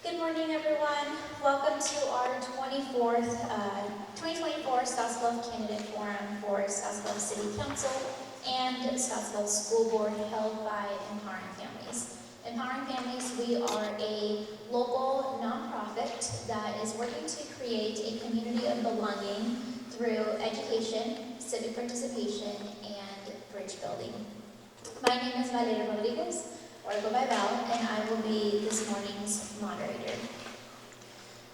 Good morning, everyone. Welcome to our 2024 Scottsbluff Candidate Forum for Scottsbluff City Council and Scottsbluff School Board held by Empowering Families. Empowering Families, we are a local nonprofit that is working to create a community of belonging through education, civic participation, and bridge building. My name is Valeria Rodriguez, or I go by Val, and I will be this morning's moderator.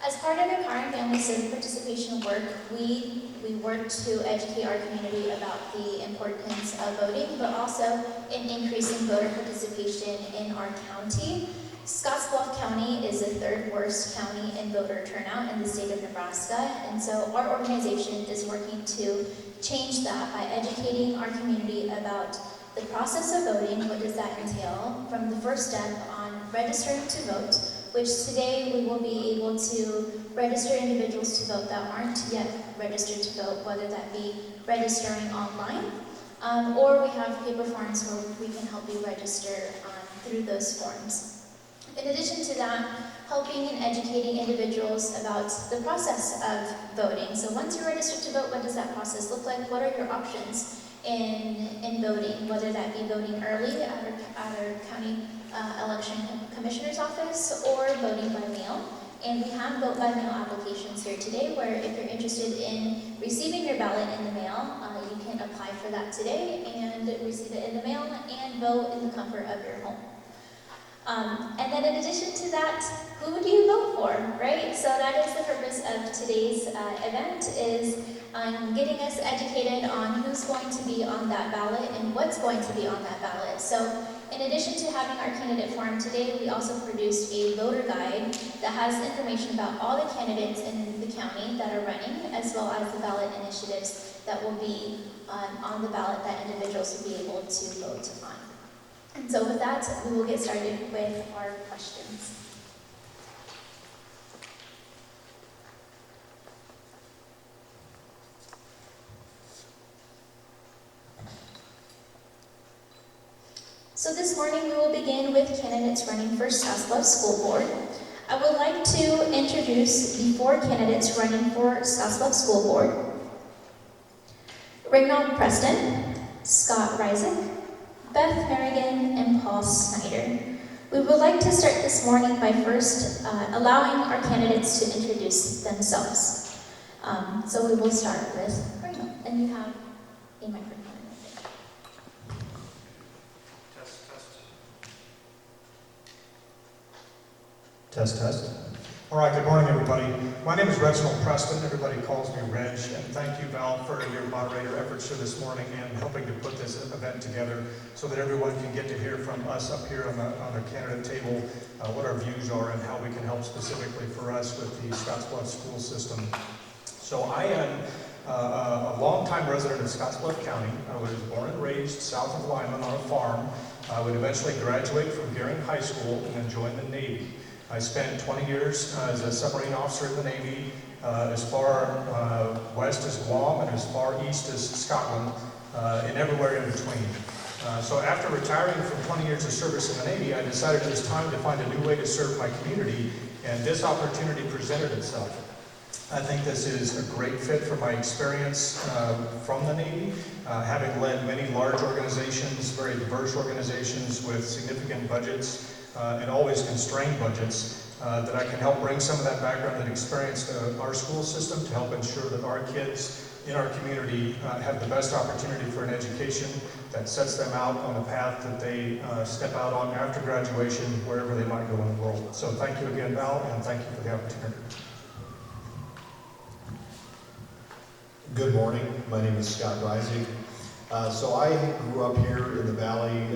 As part of Empowering Families civic participation work, we work to educate our community about the importance of voting, but also in increasing voter participation in our county. Scotts Bluff County is the third worst county in voter turnout in the state of Nebraska, and so our organization is working to change that by educating our community about the process of voting. What does that entail? From the first step on registering to vote, which today we will be able to register individuals to vote that aren't yet registered to vote, whether that be registering online, or we have paper forms where we can help you register through those forms. In addition to that, helping and educating individuals about the process of voting. So once you're registered to vote, what does that process look like? What are your options in voting, whether that be voting early at our county election commissioner's office or voting by mail. And we have vote by mail applications here today where if you're interested in receiving your ballot in the mail, you can apply for that today and receive it in the mail and vote in the comfort of your home. And then in addition to that, who do you vote for, right? So that is the purpose of today's event, is getting us educated on who's going to be on that ballot and what's going to be on that ballot. So in addition to having our candidate forum today, we also produced a voter guide that has information about all the candidates in the county that are running, as well as the ballot initiatives that will be on the ballot that individuals will be able to vote on. And so with that, we will get started with our questions. So this morning we will begin with candidates running for Scottsbluff School Board. I would like to introduce the 4 candidates running for Scottsbluff School Board. Reginald Preston, Scott Reisig, Beth Merrigan, and Paul Snyder. We would like to start this morning by first allowing our candidates to introduce themselves. So we will start with Reginald, and you have a microphone. Test. All right, good morning, everybody. My name is Reginald Preston. Everybody calls me Reg. And thank you, Val, for your moderator efforts here this morning and helping to put this event together so that everyone can get to hear from us up here on the candidate table what our views are and how we can help specifically for us with the Scottsbluff school system. So I am a longtime resident of Scottsbluff County. I was born and raised south of Lyman on a farm. I would eventually graduate from Gearing High School and then join the Navy. I spent 20 years as a submarine officer in the Navy, as far west as Guam and as far east as Scotland, and everywhere in between. So after retiring from 20 years of service in the Navy, I decided it was time to find a new way to serve my community, and this opportunity presented itself. I think this is a great fit for my experience from the Navy, having led many large organizations, very diverse organizations with significant budgets, and always constrained budgets, that I can help bring some of that background and experience to our school system to help ensure that our kids in our community have the best opportunity for an education that sets them out on the path that they step out on after graduation, wherever they might go in the world. So thank you again, Val, and thank you for the opportunity. Good morning. My name is Scott Reisig. So I grew up here in the Valley.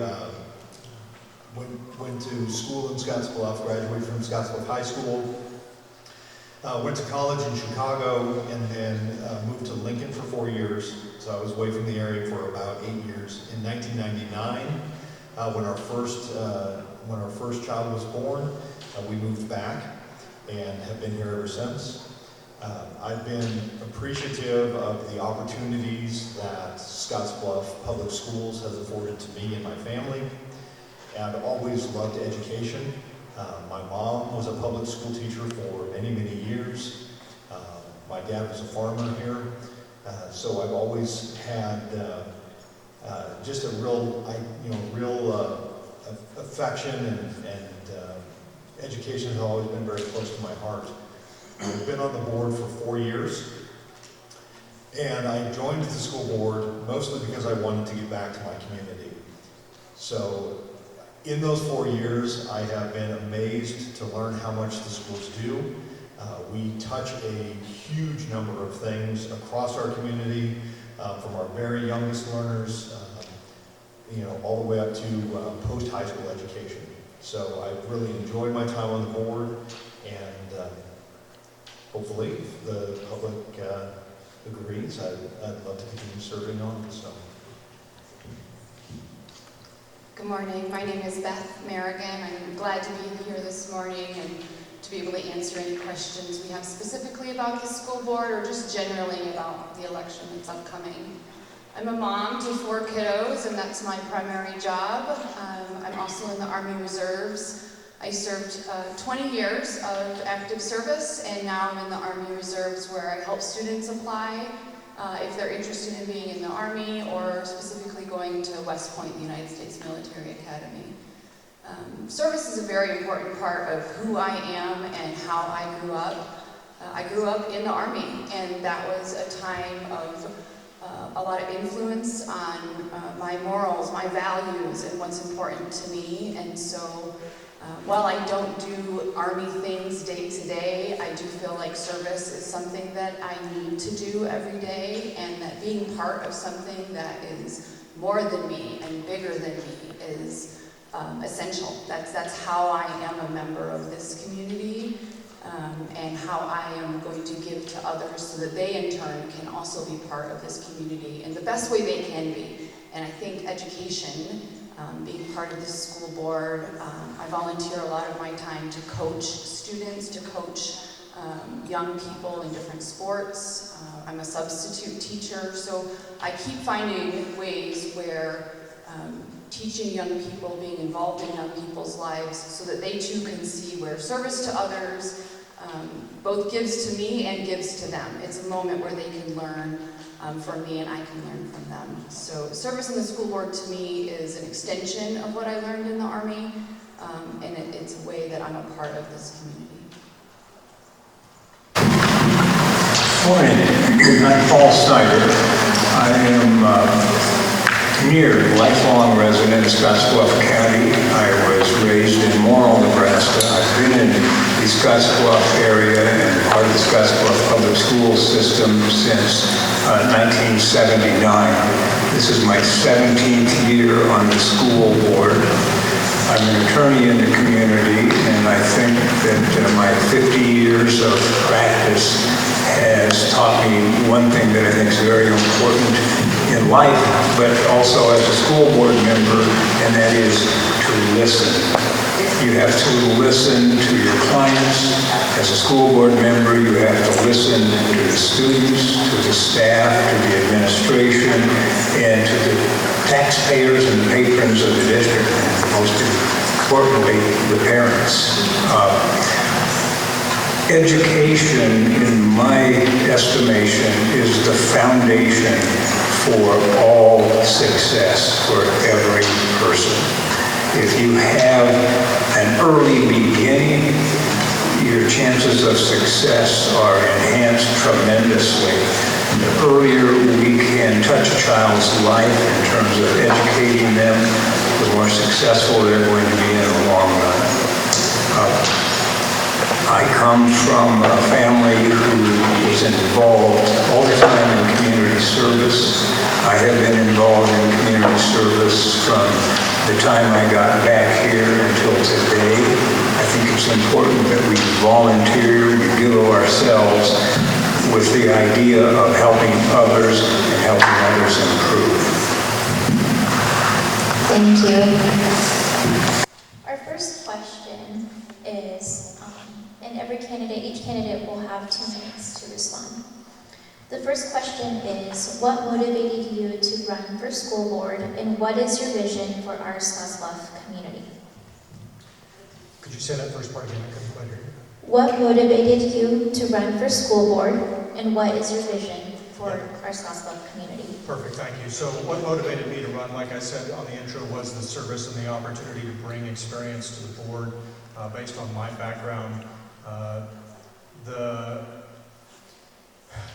Went to school in Scottsbluff, graduated from Scottsbluff High School, went to college in Chicago, and then moved to Lincoln for 4 years. So I was away from the area for about 8 years. In 1999, when our first child was born, we moved back and have been here ever since. I've been appreciative of the opportunities that Scottsbluff Public Schools has afforded to me and my family. I've always loved education. My mom was a public school teacher for many, many years. My dad was a farmer here. So I've always had just a real affection and education has always been very close to my heart. I've been on the board for 4 years, and I joined the school board mostly because I wanted to give back to my community. So in those 4 years, I have been amazed to learn how much the schools do. We touch a huge number of things across our community, from our very youngest learners, all the way up to post-high school education. So I've really enjoyed my time on the board, and hopefully if the public agrees, I'd love to continue serving on. So. Good morning. My name is Beth Merrigan. I'm glad to be here this morning and to be able to answer any questions we have specifically about the school board or just generally about the election that's upcoming. I'm a mom to 4 kiddos, and that's my primary job. I'm also in the Army Reserves. I served 20 years of active service, and now I'm in the Army Reserves where I help students apply if they're interested in being in the Army or specifically going to West Point, the United States Military Academy. Service is a very important part of who I am and how I grew up. I grew up in the Army, and that was a time of a lot of influence on my morals, my values, and what's important to me. And so while I don't do Army things day to day, I do feel like service is something that I need to do every day, and that being part of something that is more than me and bigger than me is essential. That's how I am a member of this community, and how I am going to give to others so that they in turn can also be part of this community in the best way they can be. And I think education, being part of this school board, I volunteer a lot of my time to coach students, to coach young people in different sports. I'm a substitute teacher, so I keep finding ways where teaching young people, being involved in young people's lives so that they too can see where service to others both gives to me and gives to them. It's a moment where they can learn from me and I can learn from them. So service in the school board to me is an extension of what I learned in the Army, and it's a way that I'm a part of this community. Morning. I'm Paul Snyder. I am near lifelong resident of Scotts Bluff County. I was raised in Morrill, Nebraska. I've been in the Scotts Bluff area and part of the Scotts Bluff Public Schools system since 1979. This is my 17th year on the school board. I'm an attorney in the community, and I think that my 50 years of practice has taught me one thing that I think is very important in life, but also as a school board member, and that is to listen. You have to listen to your clients. As a school board member, you have to listen to the students, to the staff, to the administration, and to the taxpayers and the patrons of the district, and most importantly, the parents. Education, in my estimation, is the foundation for all success for every person. If you have an early beginning, your chances of success are enhanced tremendously. The earlier we can touch a child's life in terms of educating them, the more successful they're going to be in the long run. I come from a family who was involved all the time in community service. I have been involved in community service from the time I got back here until today. I think it's important that we volunteer, we give of ourselves with the idea of helping others and helping others improve. Thank you. Our first question is, and each candidate will have 2 minutes to respond. The first question is, what motivated you to run for school board, and what is your vision for our Scotts Bluff community? Could you say that first part again? I couldn't quite hear you. What motivated you to run for school board, and what is your vision for our Scottsbluff community? Perfect, thank you. So what motivated me to run, like I said on the intro, was the service and the opportunity to bring experience to the board based on my background.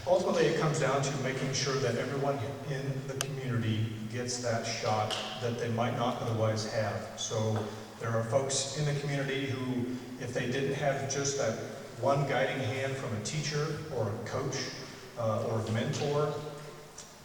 Ultimately, it comes down to making sure that everyone in the community gets that shot that they might not otherwise have. So there are folks in the community who, if they didn't have just that one guiding hand from a teacher or a coach or a mentor,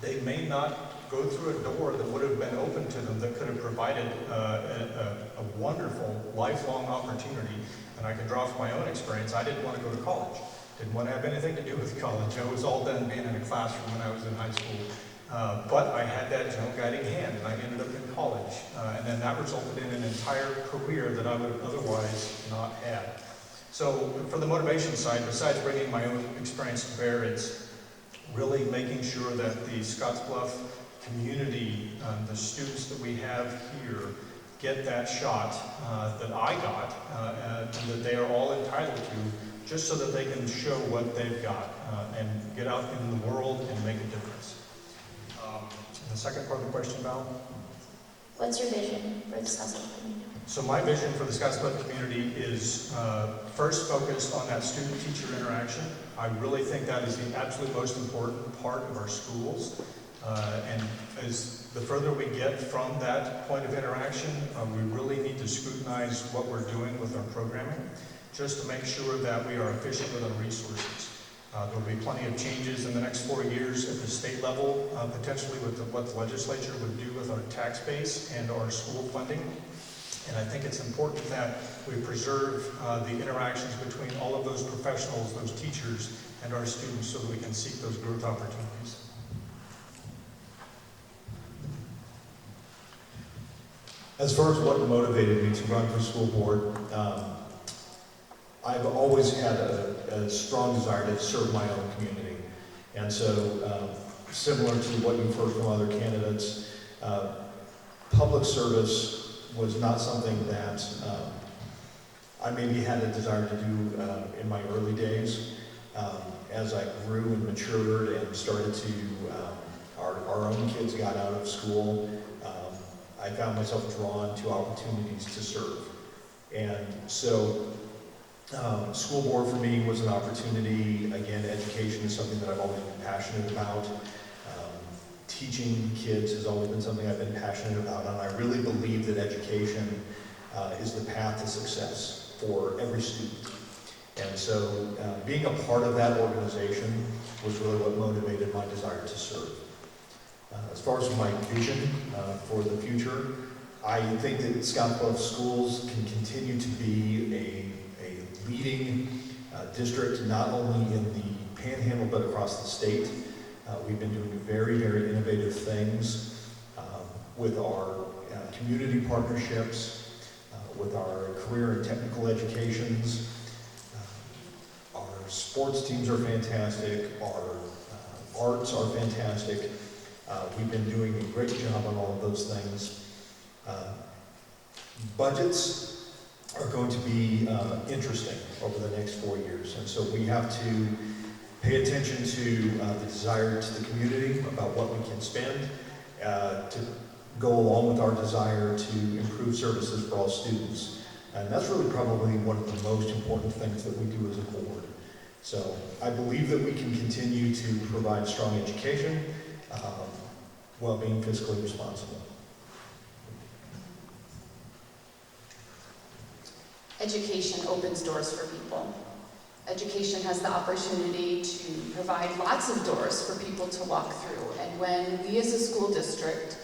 they may not go through a door that would have been open to them that could have provided a wonderful lifelong opportunity. And I can draw from my own experience. I didn't want to go to college. Didn't want to have anything to do with college. I was all done being in a classroom when I was in high school. But I had that guiding hand, and I ended up in college. And then that resulted in an entire career that I would have otherwise not had. So for the motivation side, besides bringing my own experience to bear, it's really making sure that the Scottsbluff community, the students that we have here, get that shot that I got, and that they are all entitled to, just so that they can show what they've got and get out in the world and make a difference. The second part of the question, Val? What's your vision for the Scottsbluff community? So my vision for the Scottsbluff community is first focused on that student-teacher interaction. I really think that is the absolute most important part of our schools. And as the further we get from that point of interaction, we really need to scrutinize what we're doing with our programming, just to make sure that we are efficient with our resources. There will be plenty of changes in the next 4 years at the state level, potentially with what the legislature would do with our tax base and our school funding. And I think it's important that we preserve the interactions between all of those professionals, those teachers, and our students so that we can seek those growth opportunities. As far as what motivated me to run for school board, I've always had a strong desire to serve my own community. And so, similar to what you've heard from other candidates, public service was not something that I maybe had a desire to do in my early days. As I grew and matured and started to, our own kids got out of school, I found myself drawn to opportunities to serve. And so, school board for me was an opportunity. Again, education is something that I've always been passionate about. Teaching kids has always been something I've been passionate about, and I really believe that education is the path to success for every student. And so being a part of that organization was really what motivated my desire to serve. As far as my vision for the future, I think that Scottsbluff Schools can continue to be a leading district, not only in the Panhandle, but across the state. We've been doing very, very innovative things with our community partnerships, with our career and technical educations. Our sports teams are fantastic. Our arts are fantastic. We've been doing a great job on all of those things. Budgets are going to be interesting over the next 4 years, and so we have to pay attention to the desire to the community about what we can spend to go along with our desire to improve services for all students. And that's really probably one of the most important things that we do as a board. So I believe that we can continue to provide strong education while being fiscally responsible. Education opens doors for people. Education has the opportunity to provide lots of doors for people to walk through. And when we as a school district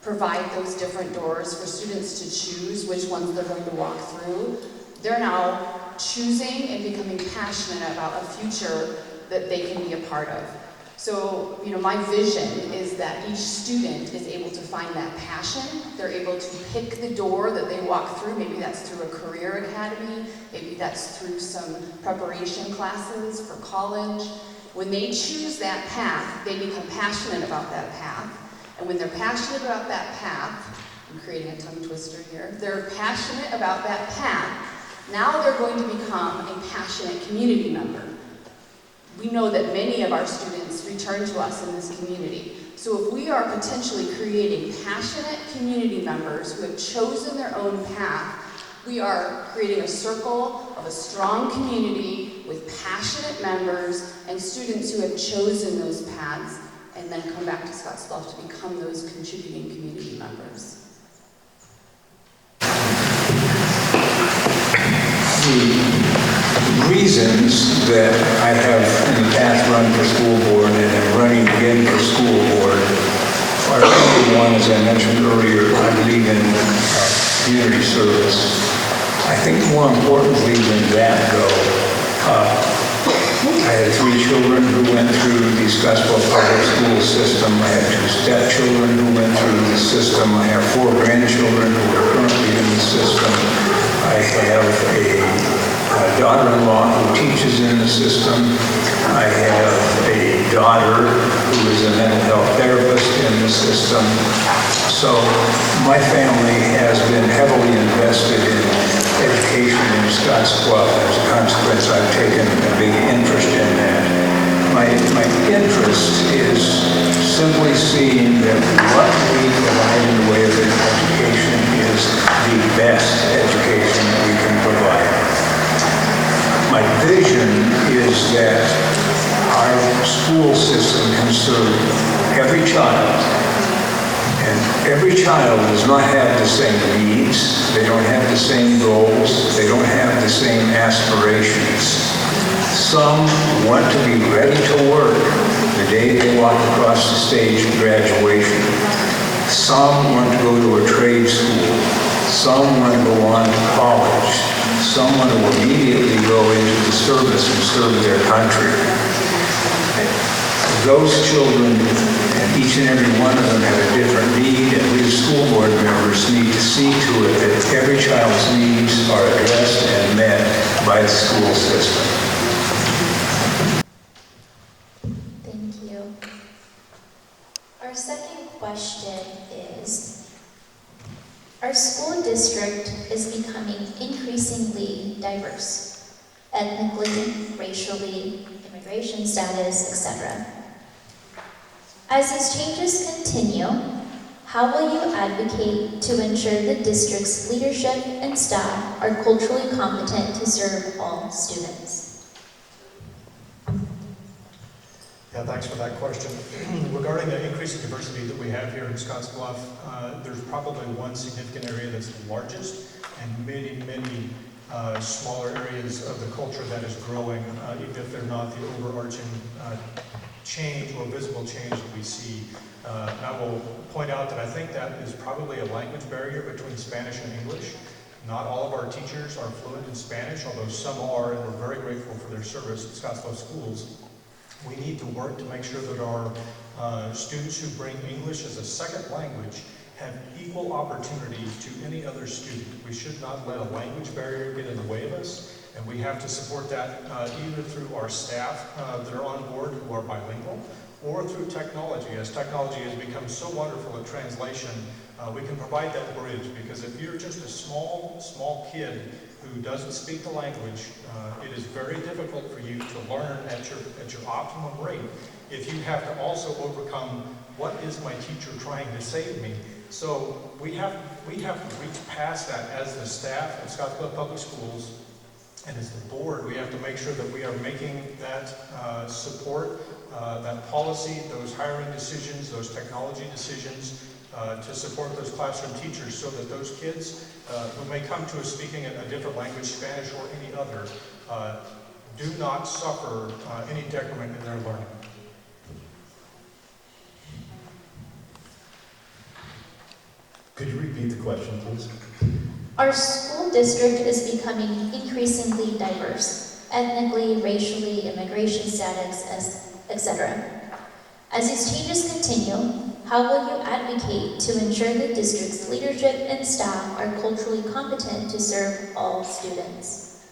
provide those different doors for students to choose which ones they're going to walk through, they're now choosing and becoming passionate about a future that they can be a part of. So, my vision is that each student is able to find that passion. They're able to pick the door that they walk through. Maybe that's through a career academy. Maybe that's through some preparation classes for college. When they choose that path, they become passionate about that path. And when they're passionate about that path, I'm creating a tongue twister here. They're passionate about that path. Now they're going to become a passionate community member. We know that many of our students return to us in this community. So if we are potentially creating passionate community members who have chosen their own path, we are creating a circle of a strong community with passionate members and students who have chosen those paths and then come back to Scottsbluff to become those contributing community members. The reasons that I have in the past run for school board and am running again for school board are, number one, as I mentioned earlier, I believe in community service. I think more importantly than that, though, I had 3 children who went through the Scottsbluff Public Schools system. I had 2 stepchildren who went through the system. I have 4 grandchildren who are currently in the system. I have a daughter-in-law who teaches in the system. I have a daughter who is a mental health therapist in the system. So my family has been heavily invested in education in Scottsbluff. As a consequence, I've taken a big interest in that. My interest is simply seeing that what we provide in the way of education is the best education that we can provide. My vision is that our school system can serve every child, and every child does not have the same needs, they don't have the same goals, they don't have the same aspirations. Some want to be ready to work the day they walk across the stage at graduation. Some want to go to a trade school. Some want to go on to college. Some want to immediately go into the service and serve their country. Those children, and each and every one of them, have a different need, and we as school board members need to see to it that every child's needs are addressed and met by the school system. Thank you. Our second question is, our school district is becoming increasingly diverse, ethnically, racially, immigration status, etc. As these changes continue, how will you advocate to ensure the district's leadership and staff are culturally competent to serve all students? Yeah, thanks for that question. Regarding the increasing diversity that we have here in Scottsbluff, there's probably one significant area that's the largest, and many smaller areas of the culture that is growing, even if they're not the overarching change or visible change that we see. I will point out that I think that is probably a language barrier between Spanish and English. Not all of our teachers are fluent in Spanish, although some are, and we're very grateful for their service at Scottsbluff Schools. We need to work to make sure that our students who bring English as a second language have equal opportunity to any other student. We should not let a language barrier get in the way of us, and we have to support that either through our staff that are on board who are bilingual, or through technology. As technology has become so wonderful at translation, we can provide that bridge, because if you're just a small kid who doesn't speak the language, it is very difficult for you to learn at your optimum rate if you have to also overcome what is my teacher trying to say to me. So we have to reach past that as the staff at Scottsbluff Public Schools, and as the board, we have to make sure that we are making that support, that policy, those hiring decisions, those technology decisions, to support those classroom teachers, so that those kids who may come to us speaking a different language, Spanish or any other, do not suffer any decrement in their learning. Could you repeat the question, please? Our school district is becoming increasingly diverse, ethnically, racially, immigration status, etc. As these changes continue, how will you advocate to ensure the district's leadership and staff are culturally competent to serve all students?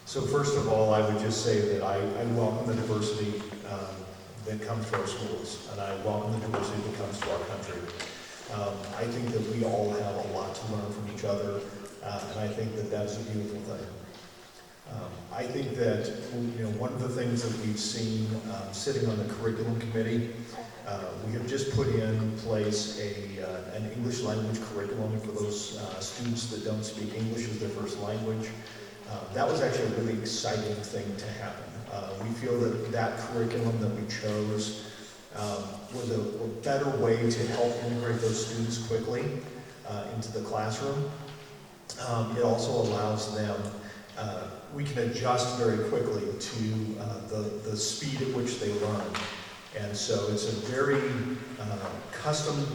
So first of all, I would just say that I welcome the diversity that comes to our schools, and I welcome the diversity that comes to our country. I think that we all have a lot to learn from each other. and I think that that's a beautiful thing. I think that, one of the things that we've seen sitting on the curriculum committee, we have just put in place an English language curriculum for those students that don't speak English as their first language. That was actually a really exciting thing to happen. We feel that that curriculum that we chose was a better way to help integrate those students quickly into the classroom. It also allows them, we can adjust very quickly to the speed at which they learn. And so it's a very custom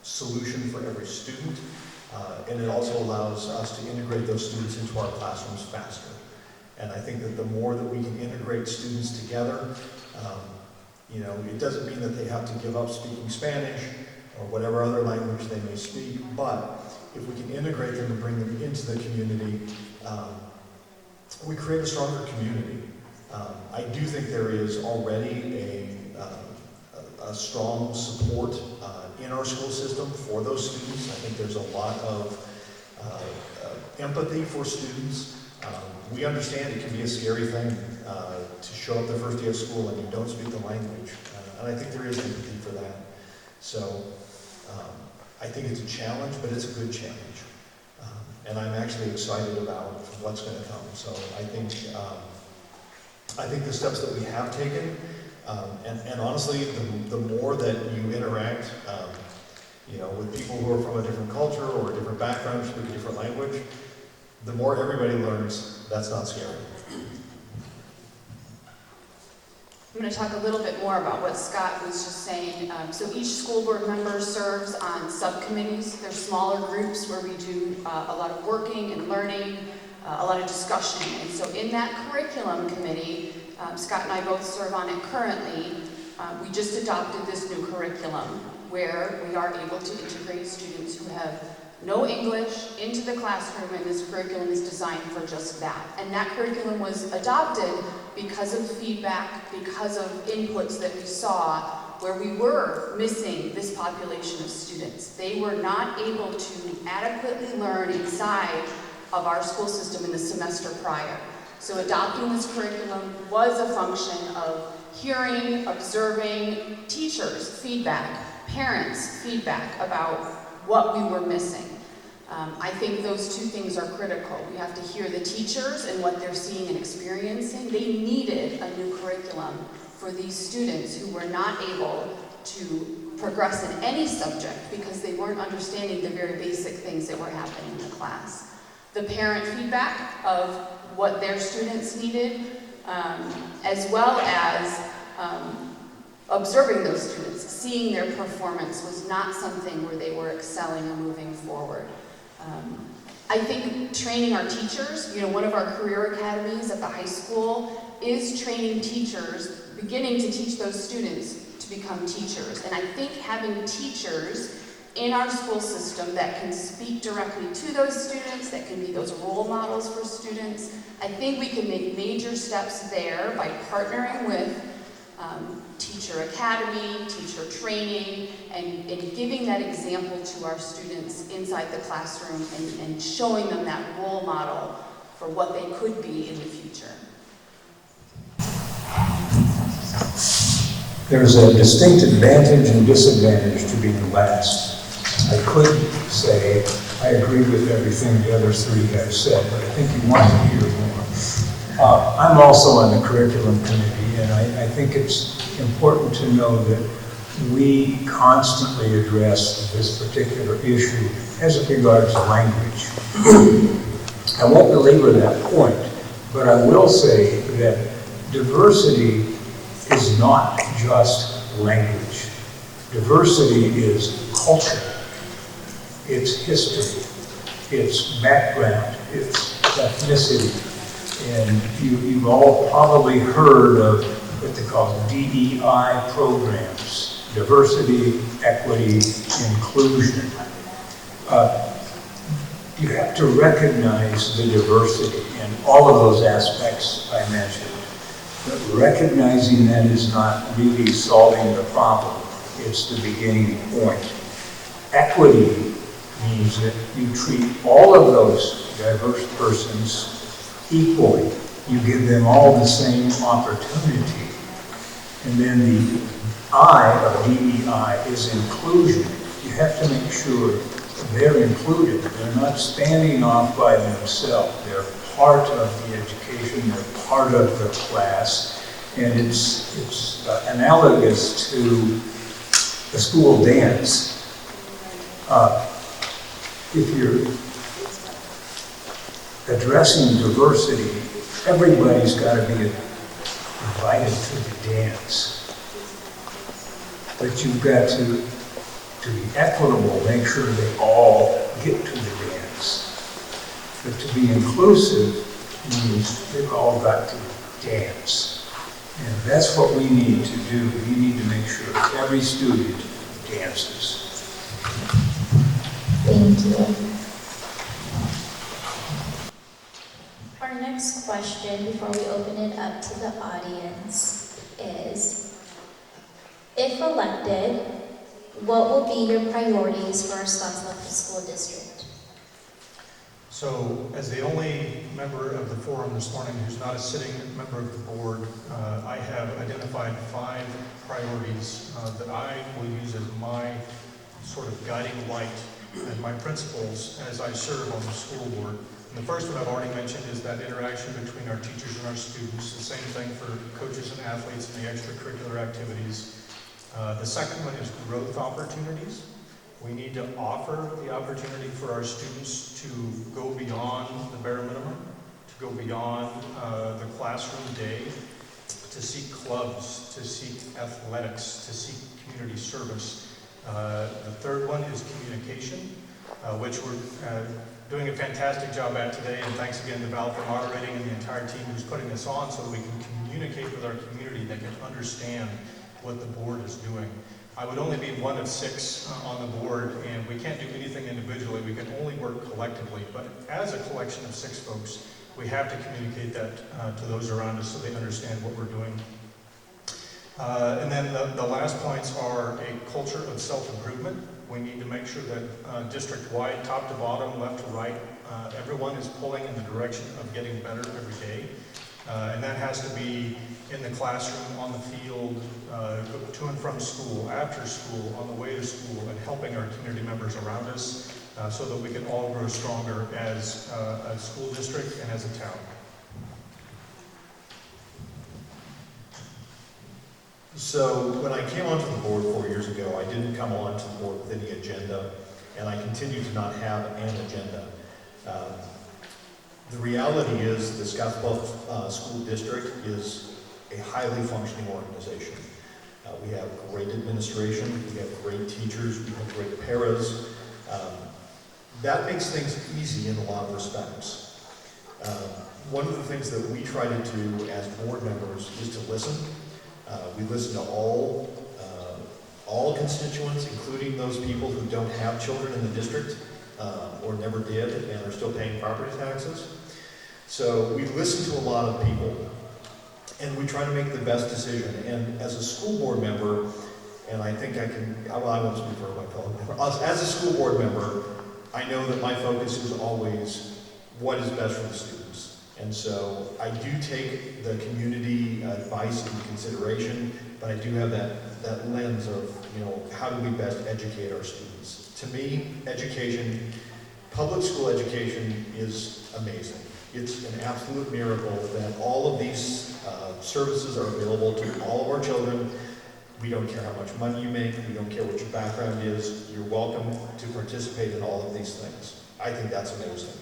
solution for every student, and it also allows us to integrate those students into our classrooms faster. And I think that the more that we can integrate students together, it doesn't mean that they have to give up speaking Spanish or whatever other language they may speak, but if we can integrate them and bring them into the community, we create a stronger community. I do think there is already a strong support in our school system for those students. I think there's a lot of empathy for students. We understand it can be a scary thing to show up the first day of school and you don't speak the language. And I think there is empathy for that. So I think it's a challenge, but it's a good challenge. And I'm actually excited about what's going to come. So I think the steps that we have taken, and honestly, the more that you interact, with people who are from a different culture or a different background, speak a different language, the more everybody learns. That's not scary. I'm going to talk a little bit more about what Scott was just saying. So each school board member serves on subcommittees. They're smaller groups where we do a lot of working and learning, a lot of discussion. And so in that curriculum committee, Scott and I both serve on it currently. We just adopted this new curriculum where we are able to integrate students who have no English into the classroom, and this curriculum is designed for just that. And that curriculum was adopted because of feedback, because of inputs that we saw where we were missing this population of students. They were not able to adequately learn inside of our school system in the semester prior. So adopting this curriculum was a function of hearing, observing, teachers' feedback, parents' feedback about what we were missing. I think those two things are critical. We have to hear the teachers and what they're seeing and experiencing. They needed a new curriculum for these students who were not able to progress in any subject because they weren't understanding the very basic things that were happening in the class. The parent feedback of what their students needed, as well as observing those students, seeing their performance was not something where they were excelling or moving forward. I think training our teachers, one of our career academies at the high school is training teachers, beginning to teach those students to become teachers. And I think having teachers in our school system that can speak directly to those students, that can be those role models for students, I think we can make major steps there by partnering with teacher academy, teacher training, and giving that example to our students inside the classroom and showing them that role model for what they could be in the future. There's a distinct advantage and disadvantage to being last. I could say I agree with everything the other three have said, but I think you want to hear more. I'm also on the curriculum committee, and I think it's important to know that we constantly address this particular issue as it regards language. I won't belabor that point, but I will say that diversity is not just language. Diversity is culture, it's history, it's background, it's ethnicity. And you've all probably heard of what they call DEI programs, diversity, equity, inclusion. You have to recognize the diversity in all of those aspects I mentioned. But recognizing that is not really solving the problem. It's the beginning point. Equity means that you treat all of those diverse persons equally. You give them all the same opportunity. And then the I of DEI is inclusion. You have to make sure they're included. They're not standing off by themselves. They're part of the education. They're part of the class. And it's analogous to a school dance. If you're addressing diversity, everybody's got to be invited to the dance. But you've got to be equitable, make sure they all get to the dance. But to be inclusive means they've all got to dance. And that's what we need to do. We need to make sure every student dances. Thank you. Our next question, before we open it up to the audience, is, if elected, what will be your priorities for our Scottsbluff School District? So, as the only member of the forum this morning who's not a sitting member of the board, I have identified 5 priorities that I will use as my sort of guiding light and my principles as I serve on the school board. And the first one I've already mentioned is that interaction between our teachers and our students. The same thing for coaches and athletes and the extracurricular activities. The second one is growth opportunities. We need to offer the opportunity for our students to go beyond the bare minimum, to go beyond the classroom day, to seek clubs, to seek athletics, to seek community service. The third one is communication, which we're doing a fantastic job at today, and thanks again to Val for moderating and the entire team who's putting this on so that we can communicate with our community, that can understand what the board is doing. I would only be one of 6 on the board, and we can't do anything individually. We can only work collectively, but as a collection of 6 folks, we have to communicate that to those around us so they understand what we're doing. And then the last points are a culture of self-improvement. We need to make sure that district-wide, top to bottom, left to right, everyone is pulling in the direction of getting better every day. And that has to be in the classroom, on the field, to and from school, after school, on the way to school, and helping our community members around us so that we can all grow stronger as a school district and as a town. So when I came onto the board 4 years ago, I didn't come onto the board with any agenda, and I continue to not have an agenda. The reality is the Scottsbluff School District is a highly functioning organization. We have great administration, we have great teachers, we have great paras. That makes things easy in a lot of respects. One of the things that we try to do as board members is to listen. We listen to all constituents, including those people who don't have children in the district or never did and are still paying property taxes. So we listen to a lot of people, and we try to make the best decision. And as a school board member, and I think I can, well, I won't speak for my fellow member. As a school board member, I know that my focus is always what is best for the students. And so I do take the community advice into consideration, but I do have that lens of, how do we best educate our students? To me, education, public school education is amazing. It's an absolute miracle that all of these services are available to all of our children. We don't care how much money you make, we don't care what your background is, you're welcome to participate in all of these things. I think that's amazing.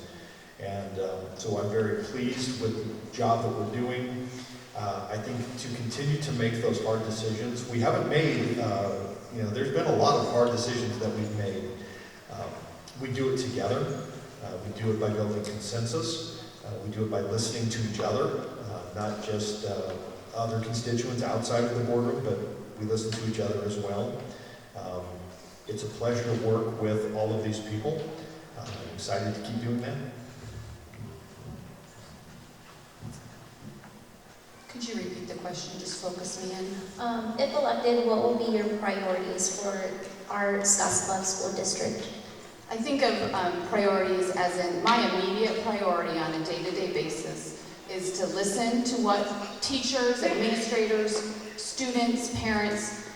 And so I'm very pleased with the job that we're doing. I think to continue to make those hard decisions, we haven't made, there's been a lot of hard decisions that we've made. We do it together. We do it by building consensus. We do it by listening to each other, not just other constituents outside of the boardroom, but we listen to each other as well. It's a pleasure to work with all of these people. I'm excited to keep doing that. Could you repeat the question? Just focus me in. If elected, what will be your priorities for our Scottsbluff School District? I think of priorities as in my immediate priority on a day-to-day basis is to listen to what teachers, administrators, students, parents,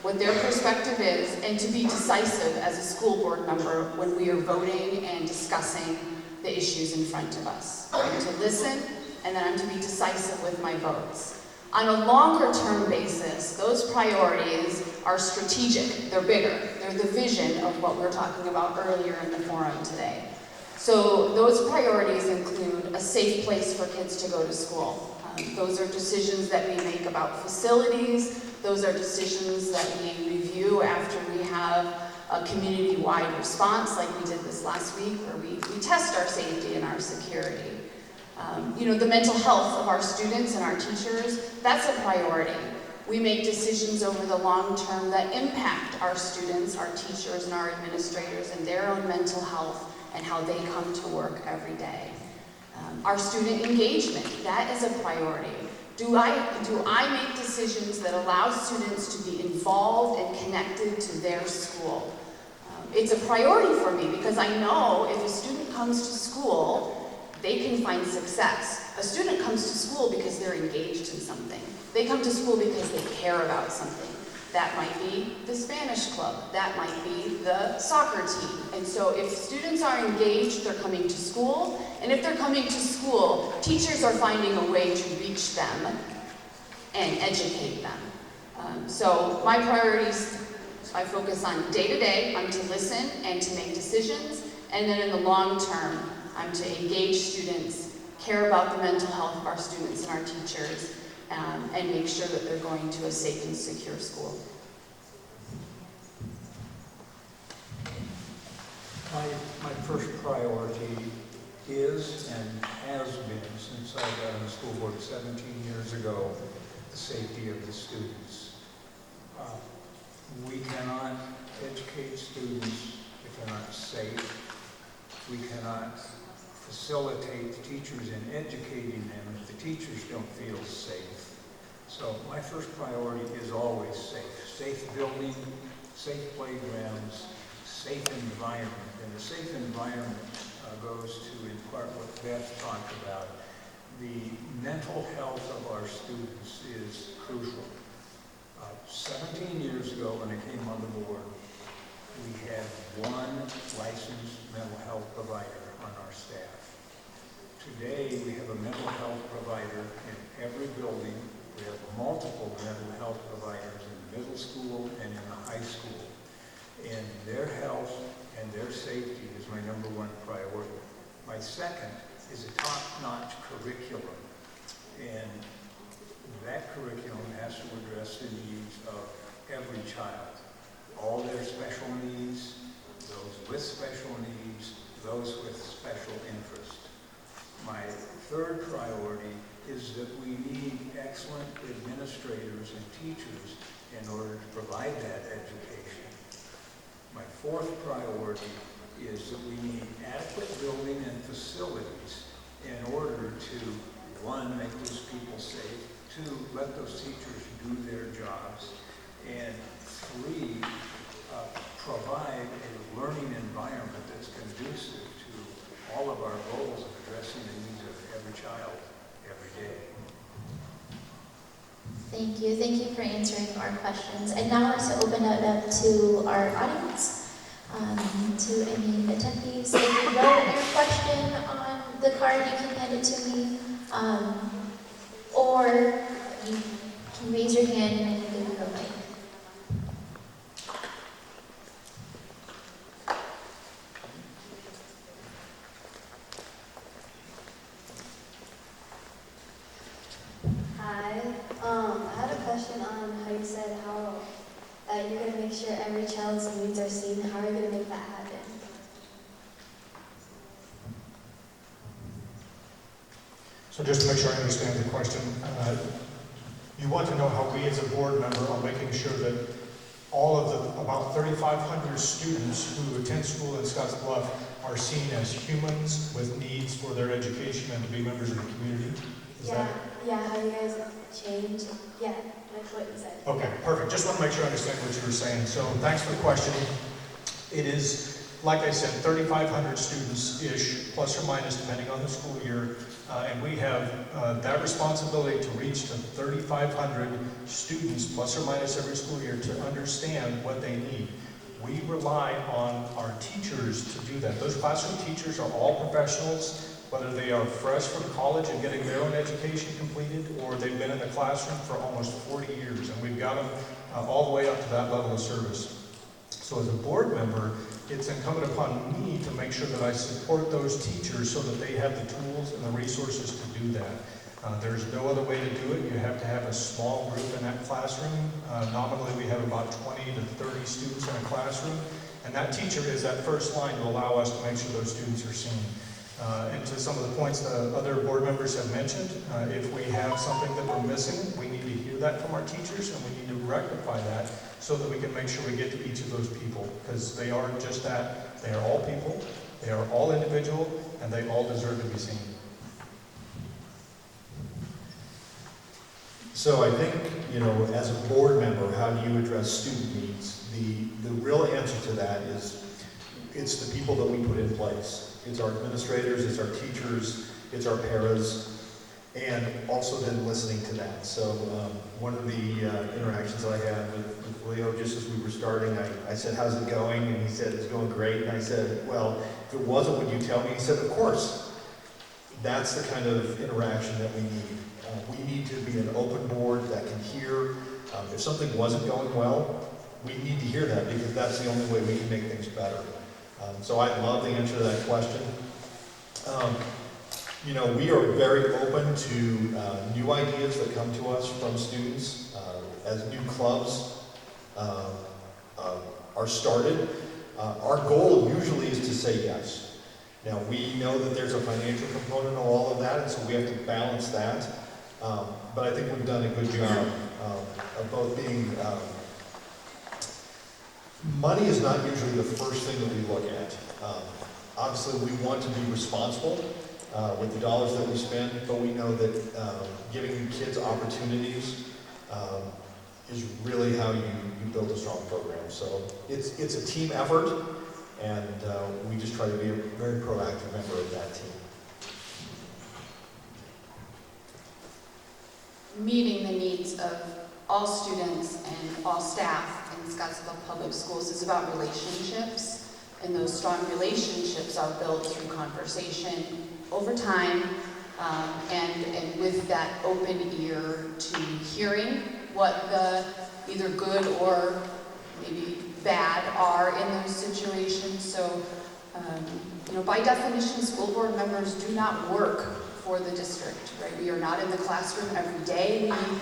what their perspective is, and to be decisive as a school board member when we are voting and discussing the issues in front of us. I'm to listen, and then I'm to be decisive with my votes. On a longer term basis, those priorities are strategic, they're bigger, they're the vision of what we were talking about earlier in the forum today. So those priorities include a safe place for kids to go to school. Those are decisions that we make about facilities, those are decisions that we review after we have a community-wide response like we did this last week where we test our safety and our security. The mental health of our students and our teachers, that's a priority. We make decisions over the long term that impact our students, our teachers, and our administrators and their own mental health and how they come to work every day. Our student engagement, that is a priority. Do I make decisions that allow students to be involved and connected to their school? It's a priority for me because I know if a student comes to school, they can find success. A student comes to school because they're engaged in something. They come to school because they care about something. That might be the Spanish club. That might be the soccer team. And so if students are engaged, they're coming to school. And if they're coming to school, teachers are finding a way to reach them and educate them. So my priorities, I focus on day-to-day. I'm to listen and to make decisions. And then in the long term, I'm to engage students, care about the mental health of our students and our teachers, and make sure that they're going to a safe and secure school. My first priority is and has been, since I got on the school board 17 years ago, the safety of the students. We cannot educate students if they're not safe. We cannot facilitate the teachers in educating them if the teachers don't feel safe. So my first priority is always safe. Safe building, safe playgrounds, safe environment. And the safe environment goes to, in part, what Beth talked about. The mental health of our students is crucial. 17 years ago when I came on the board, we had one licensed mental health provider on our staff. Today, we have a mental health provider in every building. We have multiple mental health providers in the middle school and in the high school. And their health and their safety is my number one priority. My second is a top-notch curriculum. And that curriculum has to address the needs of every child. All their special needs, those with special needs, those with special interest. My third priority is that we need excellent administrators and teachers in order to provide that education. My fourth priority is that we need adequate building and facilities in order to, one, make those people safe, two, let those teachers do their jobs, and three, provide a learning environment that's conducive to all of our goals of addressing the needs of every child every day. Thank you. Thank you for answering our questions. And now I'd like to open it up to our audience, to any attendees. If you wrote your question on the card, you can hand it to me, or you can raise your hand and I can give you a mic. Hi. I had a question on how you said how you're going to make sure every child's needs are seen. How are you going to make that happen? So just to make sure I understand the question, you want to know how we as a board member are making sure that all of the about 3,500 students who attend school in Scotts Bluff are seen as humans with needs for their education and to be members of the community? Yeah, how you guys change. Yeah, like what you said. Okay, perfect. Just want to make sure I understand what you were saying. So thanks for the question. It is like I said, 3,500 students-ish, plus or minus, depending on the school year. And we have that responsibility to reach to 3,500 students, plus or minus every school year, to understand what they need. We rely on our teachers to do that. Those classroom teachers are all professionals, whether they are fresh from college and getting their own education completed, or they've been in the classroom for almost 40 years, and we've got them all the way up to that level of service. So as a board member, it's incumbent upon me to make sure that I support those teachers so that they have the tools and the resources to do that. There's no other way to do it. You have to have a small group in that classroom. Nominally, we have about 20 to 30 students in a classroom, and that teacher is that first line to allow us to make sure those students are seen. And to some of the points the other board members have mentioned, if we have something that we're missing, we need to hear that from our teachers, and we need to rectify that so that we can make sure we get to each of those people, because they are just that. They are all people, they are all individual, and they all deserve to be seen. So I think, as a board member, how do you address student needs? The real answer to that is, it's the people that we put in place. It's our administrators, it's our teachers, it's our paras, and also then listening to that. So one of the interactions I had with Leo just as we were starting, I said, how's it going? And he said, it's going great. And I said, well, if it wasn't, would you tell me? He said, of course. That's the kind of interaction that we need. We need to be an open board that can hear. If something wasn't going well, we need to hear that, because that's the only way we can make things better. So I love the answer to that question. We are very open to new ideas that come to us from students as new clubs are started. Our goal usually is to say yes. Now, we know that there's a financial component of all of that, and so we have to balance that. But I think we've done a good job of both being... money is not usually the first thing that we look at. Obviously, we want to be responsible with the dollars that we spend, but we know that giving kids opportunities is really how you build a strong program. So it's a team effort, and we just try to be a very proactive member of that team. Meeting the needs of all students and all staff in Scottsbluff Public Schools is about relationships, and those strong relationships are built through conversation over time, and with that open ear to hearing what the either good or maybe bad are in those situations. So, by definition, school board members do not work for the district, right? We are not in the classroom every day. We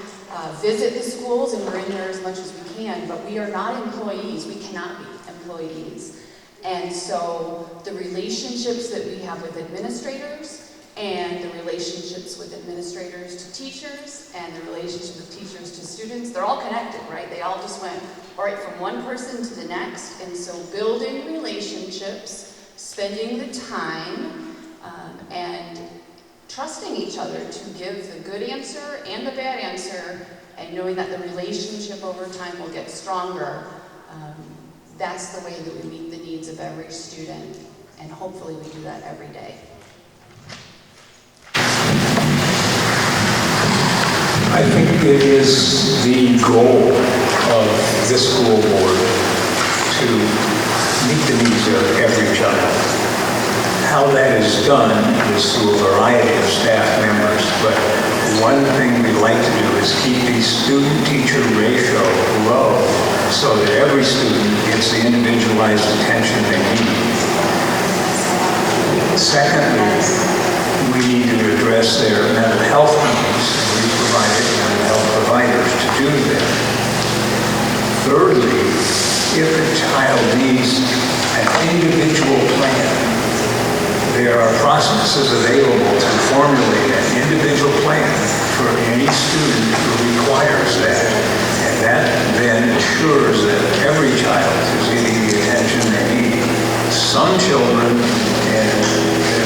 visit the schools, and we're in there as much as we can, but we are not employees. We cannot be employees. And so the relationships that we have with administrators, and the relationships with administrators to teachers, and the relationship of teachers to students, they're all connected, right? They all just went, all right, from one person to the next. And so building relationships, spending the time, and trusting each other to give the good answer and the bad answer, and knowing that the relationship over time will get stronger. That's the way that we meet the needs of every student, and hopefully we do that every day. I think it is the goal of this school board to meet the needs of every child. How that is done is through a variety of staff members, but one thing we like to do is keep the student-teacher ratio low so that every student gets the individualized attention they need. Secondly, we need to address their mental health needs, and we provide mental health providers to do that. Thirdly, if a child needs an individual plan, there are processes available to formulate an individual plan for any student who requires that. And that then ensures that every child is getting the attention they need. Some children, and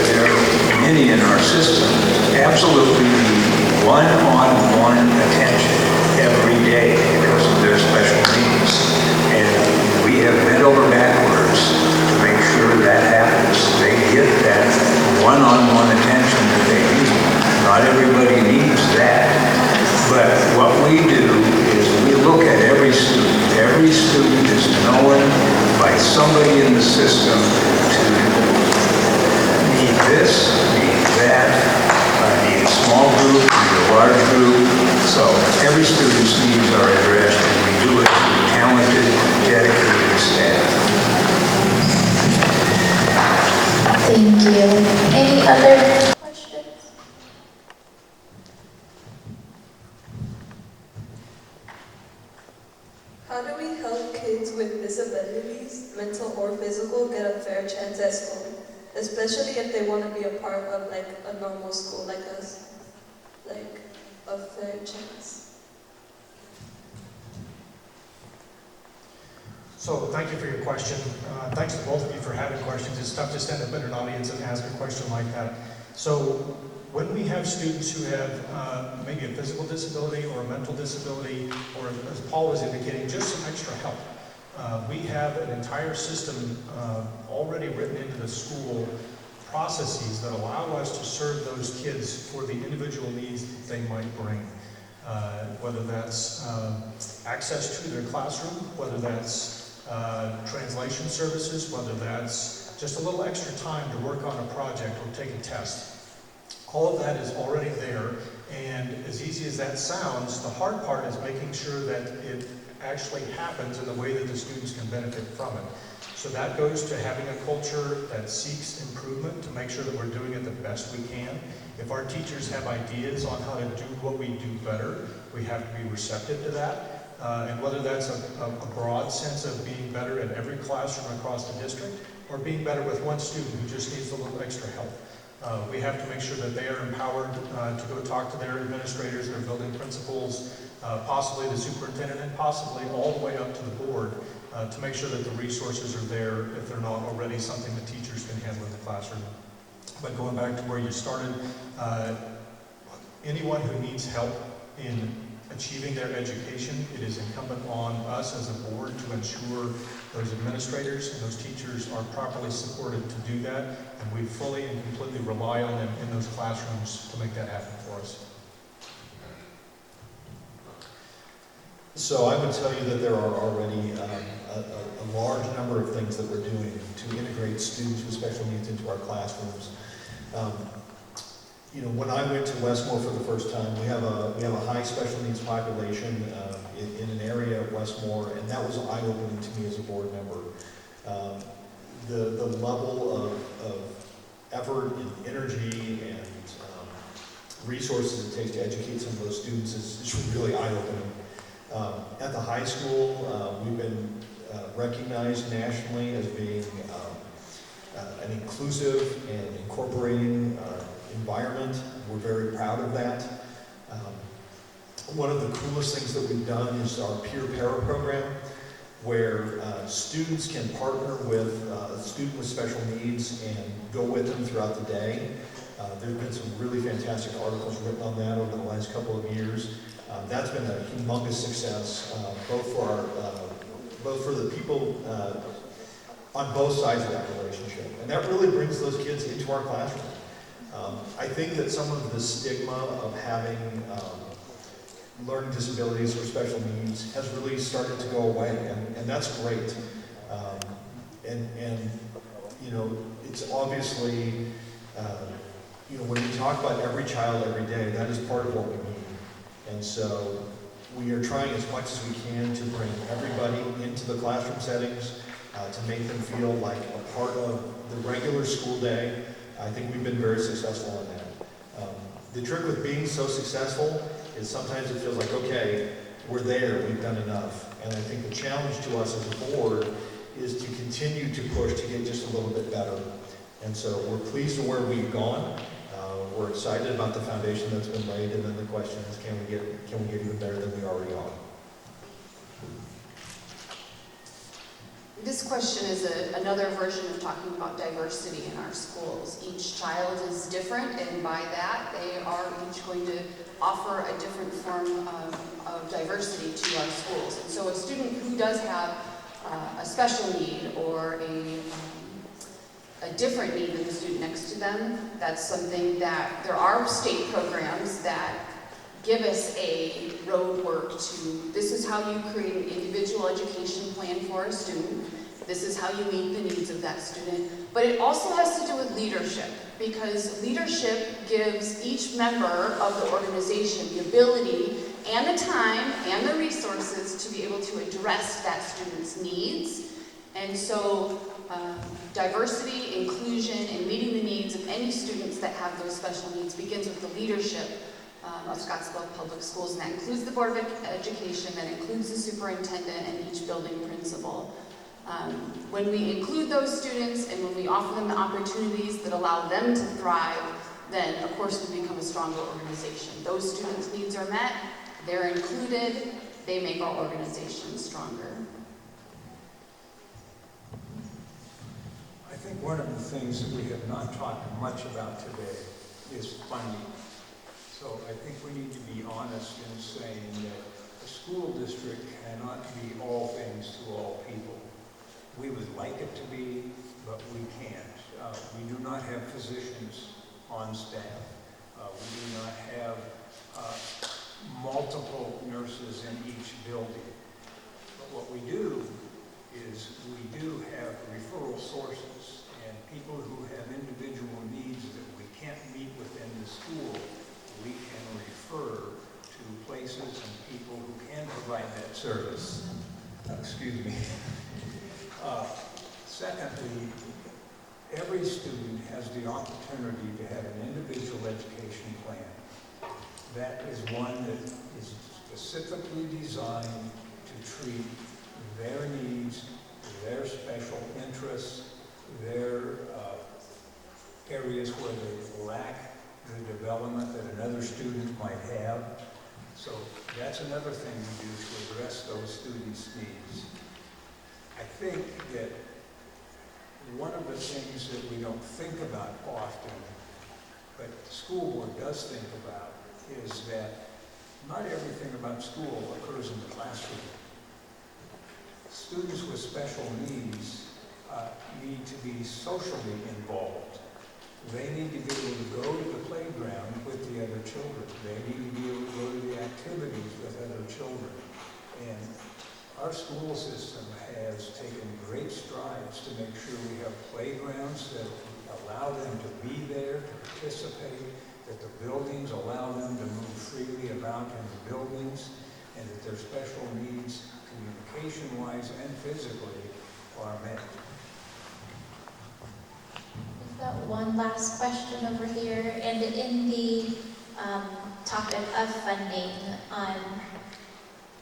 there are many in our system, absolutely need one-on-one attention every day because of their special needs. And we have bent over backwards to make sure somebody in the system to need this, need that, need a small group, need a large group. So every student's needs are addressed, and we do it with talented, dedicated staff. Thank you. Any other questions? How do we help kids with disabilities, mental or physical, get a fair chance at school? Especially if they want to be a part of like a normal school like us, like a fair chance. So thank you for your question. Thanks to both of you for having questions. It's tough to stand up in an audience and ask a question like that. So when we have students who have maybe a physical disability or a mental disability, or as Paul was indicating, just some extra help, we have an entire system already written into the school processes that allow us to serve those kids for the individual needs that they might bring. Whether that's access to their classroom, whether that's translation services, whether that's just a little extra time to work on a project or take a test. All of that is already there, and as easy as that sounds, the hard part is making sure that it actually happens in the way that the students can benefit from it. So that goes to having a culture that seeks improvement to make sure that we're doing it the best we can. If our teachers have ideas on how to do what we do better, we have to be receptive to that. And whether that's a broad sense of being better in every classroom across the district, or being better with one student who just needs a little extra help. We have to make sure that they are empowered to go talk to their administrators, their building principals, possibly the superintendent, and possibly all the way up to the board to make sure that the resources are there if they're not already something that teachers can handle in the classroom. But going back to where you started, anyone who needs help in achieving their education, it is incumbent on us as a board to ensure those administrators and those teachers are properly supported to do that, and we fully and completely rely on them in those classrooms to make that happen for us. So I would tell you that there are already a large number of things that we're doing to integrate students with special needs into our classrooms. You know, when I went to Westmore for the first time, we have a high special needs population in an area of Westmore, and that was eye-opening to me as a board member. The level of effort and energy and resources it takes to educate some of those students is really eye-opening. At the high school, we've been recognized nationally as being an inclusive and incorporating environment. We're very proud of that. One of the coolest things that we've done is our peer para program, where students can partner with a student with special needs and go with them throughout the day. There have been some really fantastic articles written on that over the last couple of years. That's been a humongous success, both for the people on both sides of that relationship. And that really brings those kids into our classroom. I think that some of the stigma of having learning disabilities or special needs has really started to go away, and that's great. And you know, it's obviously, you know, when we talk about every child every day, that is part of what we need. And so we are trying as much as we can to bring everybody into the classroom settings, to make them feel like a part of the regular school day. I think we've been very successful in that. The trick with being so successful is sometimes it feels like, okay, we're there, we've done enough. And I think the challenge to us as a board is to continue to push to get just a little bit better. And so we're pleased with where we've gone. We're excited about the foundation that's been laid, and then the question is, can we get even better than we already are? This question is another version of talking about diversity in our schools. Each child is different, and by that, they are each going to offer a different form of diversity to our schools. And so a student who does have a special need or a different need than the student next to them, that's something that there are state programs that give us a road work to, this is how you create an individual education plan for a student. This is how you meet the needs of that student. But it also has to do with leadership, because leadership gives each member of the organization the ability and the time and the resources to be able to address that student's needs. And so diversity, inclusion, and meeting the needs of any students that have those special needs begins with the leadership of Scottsbluff Public Schools, and that includes the Board of Education, that includes the superintendent and each building principal. When we include those students and when we offer them the opportunities that allow them to thrive, then of course we become a stronger organization. Those students' needs are met, they're included, they make our organization stronger. I think one of the things that we have not talked much about today is funding. So I think we need to be honest in saying that a school district cannot be all things to all people. We would like it to be, but we can't. We do not have physicians on staff. We do not have multiple nurses in each building. But what we do is we do have referral sources, and people who have individual needs that we can't meet within the school, we can refer to places and people who can provide that service. Excuse me. Secondly, every student has the opportunity to have an individual education plan. That is one that is specifically designed to treat their needs, their special interests, their areas where they lack the development that another student might have. So that's another thing we do to address those students' needs. I think that one of the things that we don't think about often, but the school board does think about, is that not everything about school occurs in the classroom. Students with special needs need to be socially involved. They need to be able to go to the playground with the other children. They need to be able to go to the activities with other children. And our school system has taken great strides to make sure we have playgrounds that allow them to be there, to participate, that the buildings allow them to move freely about in the buildings, and that their special needs, communication-wise and physically, are met. We've got one last question over here, and in the topic of funding,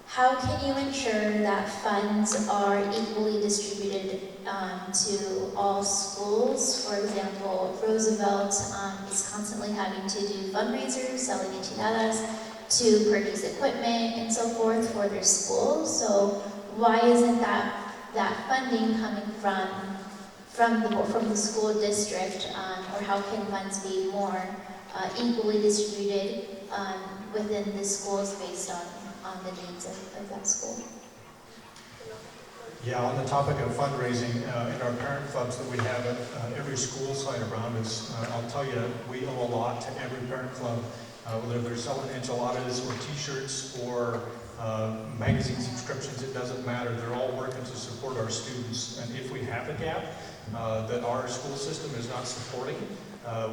how can you ensure that funds are equally distributed to all schools? For example, Roosevelt is constantly having to do fundraisers, selling enchiladas, to purchase equipment and so forth for their schools. So why isn't that funding coming from the school district, or how can funds be more equally distributed within the schools based on the needs of that school? Yeah, on the topic of fundraising, in our parent clubs that we have at every school site around us, I'll tell you, we owe a lot to every parent club, whether they're selling enchiladas or t-shirts or magazine subscriptions, it doesn't matter. They're all working to support our students. And if we have a gap that our school system is not supporting,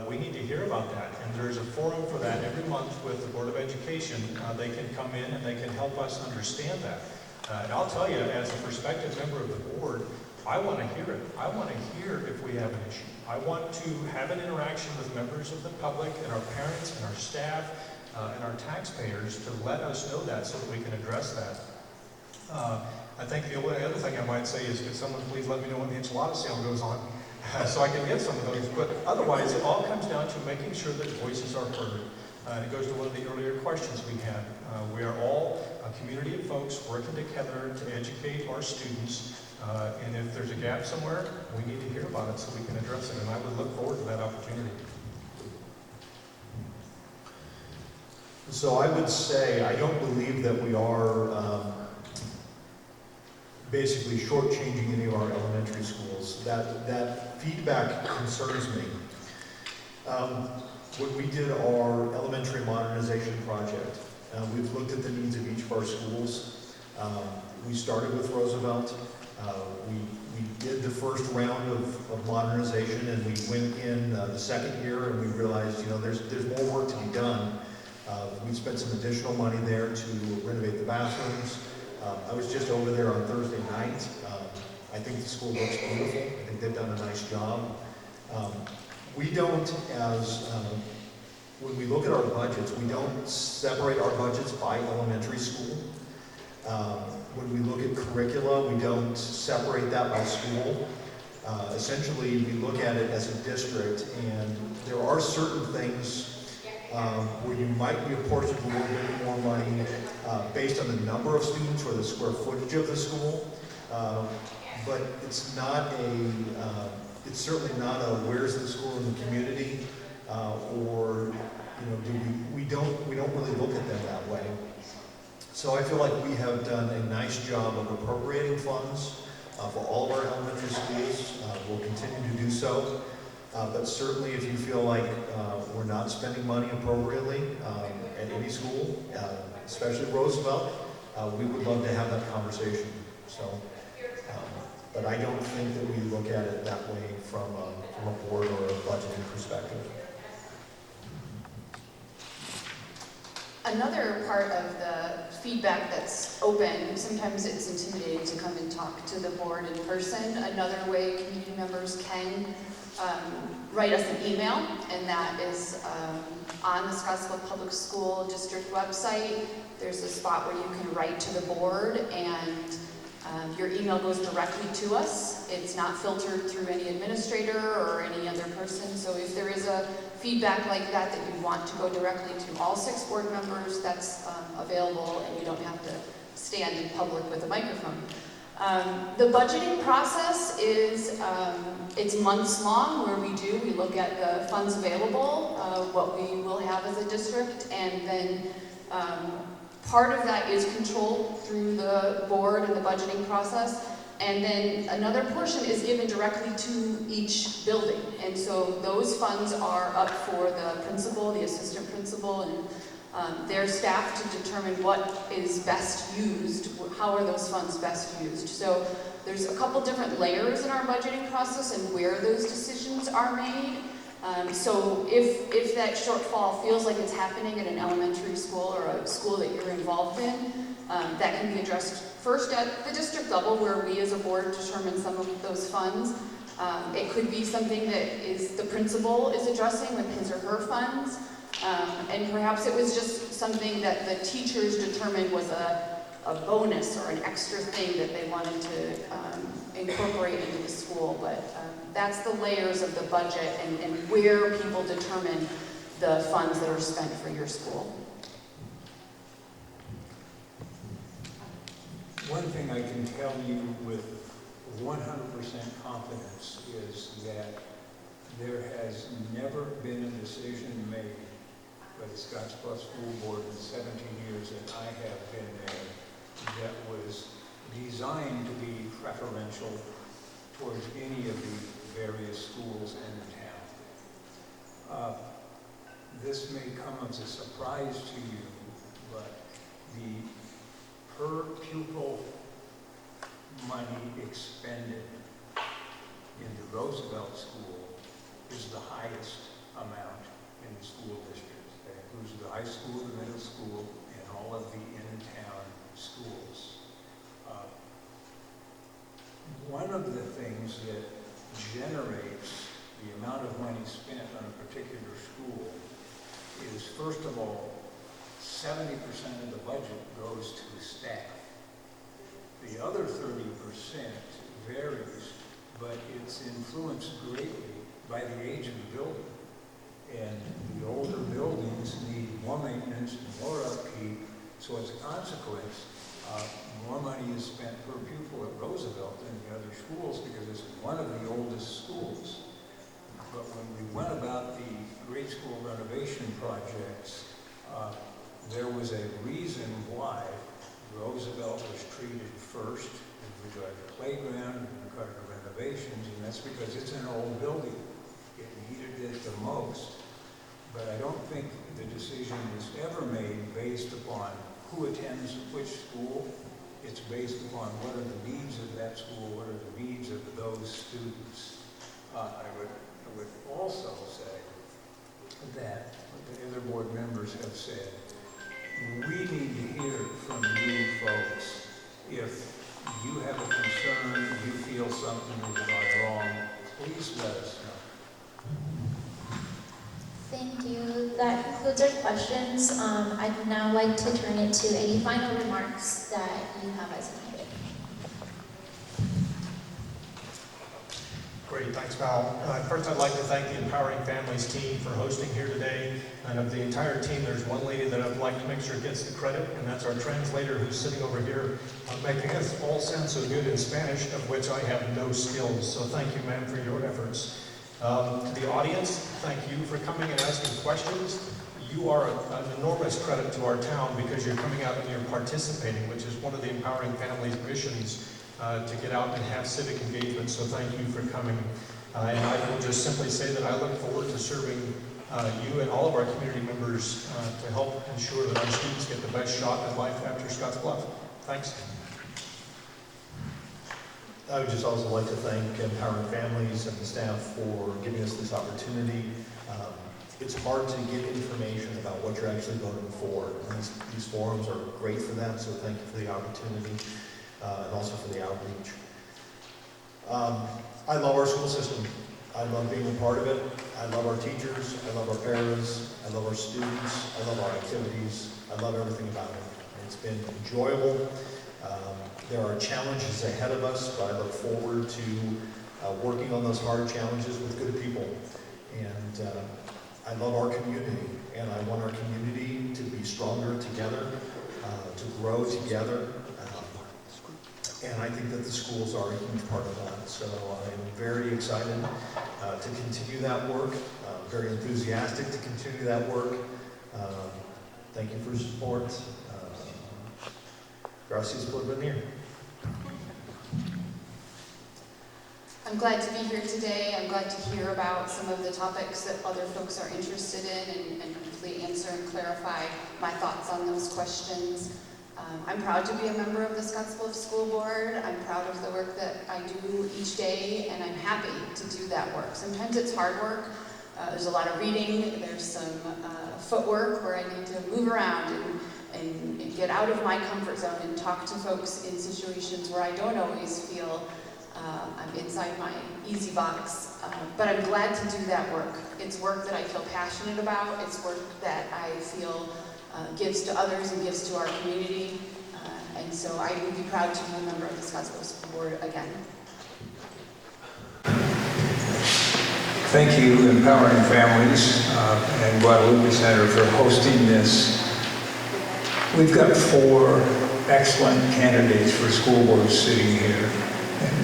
we need to hear about that. And there's a forum for that every month with the Board of Education. They can come in and they can help us understand that. And I'll tell you, as a prospective member of the board, I want to hear it. I want to hear if we have an issue. I want to have an interaction with members of the public and our parents and our staff and our taxpayers to let us know that so that we can address that. I think the only other thing I might say is, could someone please let me know when the enchilada sale goes on so I can get some of those. But otherwise, it all comes down to making sure that voices are heard. It goes to one of the earlier questions we had. We are all a community of folks working together to educate our students. And if there's a gap somewhere, we need to hear about it so we can address it. And I would look forward to that opportunity. So I would say I don't believe that we are basically shortchanging any of our elementary schools. That feedback concerns me. When we did our elementary modernization project, we've looked at the needs of each of our schools. We started with Roosevelt. We did the first round of modernization, and we went in the second year, and we realized, there's more work to be done. We spent some additional money there to renovate the bathrooms. I was just over there on Thursday night. I think the school looks beautiful. I think they've done a nice job. We don't, when we look at our budgets, we don't separate our budgets by elementary school. When we look at curricula, we don't separate that by school. Essentially, we look at it as a district, and there are certain things where you might be apportioned a little bit more money based on the number of students or the square footage of the school. But it's not it's certainly not a where's the school in the community, or we don't really look at them that way. So I feel like we have done a nice job of appropriating funds for all of our elementary schools. We'll continue to do so. But certainly if you feel like we're not spending money appropriately at any school, especially Roosevelt, we would love to have that conversation. So, but I don't think that we look at it that way from a board or a budgeting perspective. Another part of the feedback that's open, sometimes it's intimidating to come and talk to the board in person. Another way community members can write us an email, and that is on the Scottsbluff Public School District website. There's a spot where you can write to the board, and your email goes directly to us. It's not filtered through any administrator or any other person. So if there is a feedback like that you want to go directly to all 6 board members, that's available, and you don't have to stand in public with a microphone. The budgeting process is, it's months long where we look at the funds available, what we will have as a district, and then part of that is controlled through the board and the budgeting process. And then another portion is given directly to each building. And so those funds are up for the principal, the assistant principal, and their staff to determine what is best used, how are those funds best used. So there's a couple different layers in our budgeting process and where those decisions are made. So if that shortfall feels like it's happening at an elementary school or a school that you're involved in, that can be addressed first at the district level, where we as a board determine some of those funds. It could be something that is the principal is addressing with his or her funds, and perhaps it was just something that the teachers determined was a bonus or an extra thing that they wanted to incorporate into the school. But that's the layers of the budget and where people determine the funds that are spent for your school. One thing I can tell you with 100% confidence is that there has never been a decision made by the Scotts Bluff School Board in the 17 years that I have been there that was designed to be preferential towards any of the various schools in the town. This may come as a surprise to you, but the per pupil money expended in the Roosevelt School is the highest amount in the school district. That includes the high school, the middle school, and all of the in-town schools. One of the things that generates the amount of money spent on a particular school is, first of all, 70% of the budget goes to staff. The other 30% varies, but it's influenced greatly by the age of the building. And the older buildings need more maintenance, more upkeep, so as a consequence, more money is spent per pupil at Roosevelt than the other schools because it's one of the oldest schools. But when we went about the grade school renovation projects, there was a reason why Roosevelt was treated first with regard to playground and with regard to renovations, and that's because it's an old building. It needed it the most. But I don't think the decision was ever made based upon who attends which school It's based upon what are the needs of that school, what are the needs of those students. I would also say that what the other board members have said, we need to hear from you folks. If you have a concern, you feel something is going wrong, please let us know. Thank you. That concludes our questions. I'd now like to turn it to any final remarks that you have as needed. Great, thanks, Val. First, I'd like to thank the Empowering Families team for hosting here today. And of the entire team, there's one lady that I'd like to make sure gets the credit, and that's our translator who's sitting over here, making us all sound so good in Spanish, of which I have no skills. So thank you, ma'am, for your efforts. To the audience, thank you for coming and asking questions. You are an enormous credit to our town because you're coming out and you're participating, which is one of the Empowering Families missions. To get out and have civic engagement, so thank you for coming. And I will just simply say that I look forward to serving you and all of our community members to help ensure that our students get the best shot at life after Scotts Bluff. Thanks. I would just also like to thank Empowering Families and the staff for giving us this opportunity. It's hard to get information about what you're actually voting for. And these forums are great for that, so thank you for the opportunity. And also for the outreach. I love our school system. I love being a part of it. I love our teachers. I love our parents. I love our students. I love our activities. I love everything about it. It's been enjoyable. There are challenges ahead of us, but I look forward to working on those hard challenges with good people. And I love our community, and I want our community to be stronger together, to grow together. And I think that the schools are a huge part of that. So I'm very excited to continue that work, very enthusiastic to continue that work. Thank you for your support. Gracias por venir. I'm glad to be here today. I'm glad to hear about some of the topics that other folks are interested in and hopefully answer and clarify my thoughts on those questions. I'm proud to be a member of the Scotts Bluff School Board. I'm proud of the work that I do each day, and I'm happy to do that work. Sometimes it's hard work. There's a lot of reading. There's some footwork where I need to move around and get out of my comfort zone and talk to folks in situations where I don't always feel I'm inside my easy box. But I'm glad to do that work. It's work that I feel passionate about. It's work that I feel gives to others and gives to our community. And so I would be proud to be a member of the Scottsbluff School Board again. Thank you, Empowering Families and Guadalupe Center for hosting this. We've got 4 excellent candidates for school board sitting here.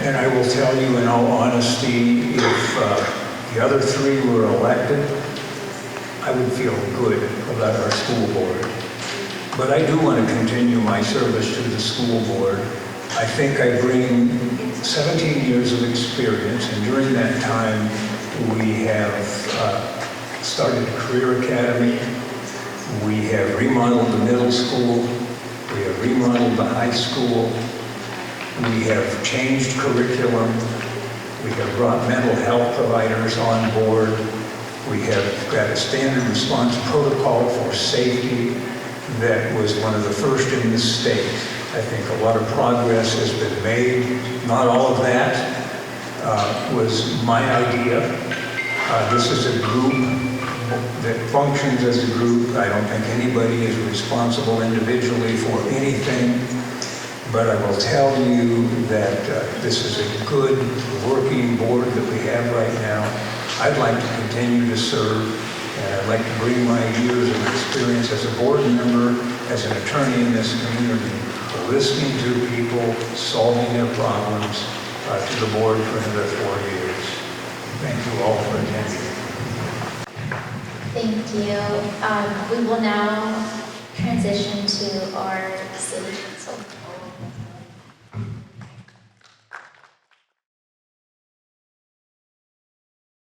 And I will tell you in all honesty, if the other 3 were elected, I would feel good about our school board. But I do want to continue my service to the school board. I think I bring 17 years of experience, and during that time, we have started a career academy. We have remodeled the middle school. We have remodeled the high school. We have changed curriculum. We have brought mental health providers on board. We have got a standard response protocol for safety that was one of the first in the state. I think a lot of progress has been made. Not all of that was my idea. This is a group that functions as a group. I don't think anybody is responsible individually for anything. But I will tell you that this is a good working board that we have right now. I'd like to continue to serve, and I'd like to bring my years of experience as a board member, as an attorney in this community, listening to people, solving their problems, to the board for another 4 years. Thank you all for attending. Thank you. We will now transition to our city